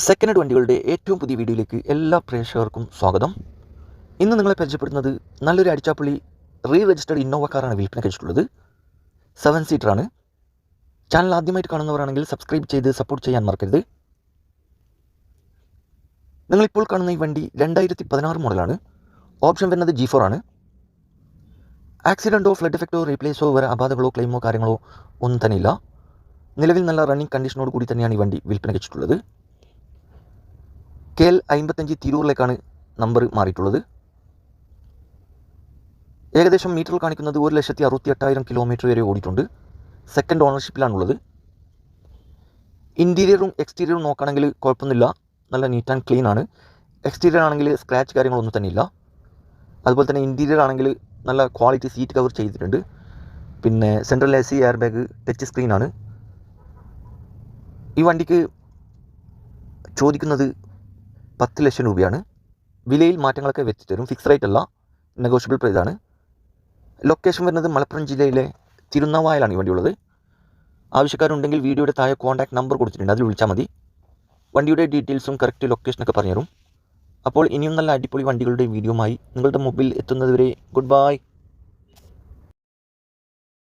Second വണ്ടികളുടെ ഏറ്റവും പുതിയ വീഡിയോയിലേക്ക് എല്ലാ പ്രേക്ഷകർക്കും സ്വാഗതം. ഇന്ന് നിങ്ങളെ പരിചയപ്പെടുന്നത് നല്ലൊരു അടിച്ചാപ്പള്ളി രജിസ്റ്റേർഡ് ഇന്നോവ കാറാണ് വിൽപ്പനയ്ക്ക് വെച്ചിട്ടുള്ളത്. 7 സീറ്ററാണ്. ചാനൽ ആദ്യമായിട്ട് കാണുന്നവരാണെങ്കിൽ സബ്സ്ക്രൈബ് ചെയ്ത് സപ്പോർട്ട് ചെയ്യാൻ മറക്കരുത്. നിങ്ങളിപ്പോൾ കാണുന്ന ഈ വണ്ടി 2016 മോഡലാണ്. ഓപ്ഷൻ വരുന്നത് G4 ആണ്. ആക്സിഡൻറ്റോ ഫ്ലഡ് എഫക്റ്റോ റീപ്ലേസോ വേറെ അപാധകളോ ക്ലെയിമോ കാര്യങ്ങളോ ഒന്നും തന്നെയില്ല. നിലവിൽ നല്ല റണ്ണിങ് കണ്ടീഷനോട് കൂടി തന്നെയാണ് ഈ വണ്ടി വിൽപ്പനയ്ക്ക് വെച്ചിട്ടുള്ളത്. KL 55 തിരൂറിലേക്കാണ് നമ്പർ മാറിയിട്ടുള്ളത്. ഏകദേശം മീറ്ററിൽ കാണിക്കുന്നത് 1,68,000 കിലോമീറ്റർ വരെ ഓടിയിട്ടുണ്ട്. സെക്കൻഡ് ഓണർഷിപ്പിലാണുള്ളത്. ഇൻറ്റീരിയറും എക്സ്റ്റീരിയറും നോക്കുകയാണെങ്കിൽ കുഴപ്പമൊന്നുമില്ല, നല്ല നീറ്റ് ആൻഡ് ക്ലീൻ ആണ്. എക്സ്റ്റീരിയർ ആണെങ്കിൽ സ്ക്രാച്ച് കാര്യങ്ങളൊന്നും തന്നെ ഇല്ല. അതുപോലെ തന്നെ ഇൻറ്റീരിയർ ആണെങ്കിൽ നല്ല ക്വാളിറ്റി സീറ്റ് കവർ ചെയ്തിട്ടുണ്ട്. പിന്നെ central AC, air bag, touch സ്ക്രീനാണ്. ഈ വണ്ടിക്ക് ചോദിക്കുന്നത് 10 ലക്ഷം രൂപയാണ്. വിലയിൽ മാറ്റങ്ങളൊക്കെ വെച്ച് തരും. ഫിക്സ് റേറ്റ് അല്ല, നെഗോഷ്യബിൾ പ്രൈസാണ്. ലൊക്കേഷൻ വരുന്നത് മലപ്പുറം ജില്ലയിലെ തിരുനാവായലാണ് ഈ വണ്ടിയുള്ളത്. ആവശ്യക്കാരുണ്ടെങ്കിൽ വീഡിയോയുടെ താഴെ കോൺടാക്ട് നമ്പർ കൊടുത്തിട്ടുണ്ട്, അതിൽ വിളിച്ചാൽ മതി. വണ്ടിയുടെ ഡീറ്റെയിൽസും കറക്റ്റ് ലൊക്കേഷനൊക്കെ പറഞ്ഞുതരും. അപ്പോൾ ഇനിയും നല്ല അടിപൊളി വണ്ടികളുടെ വീഡിയോയുമായി നിങ്ങളുടെ മൊബൈൽ എത്തുന്നതുവരെ ഗുഡ് ബൈ.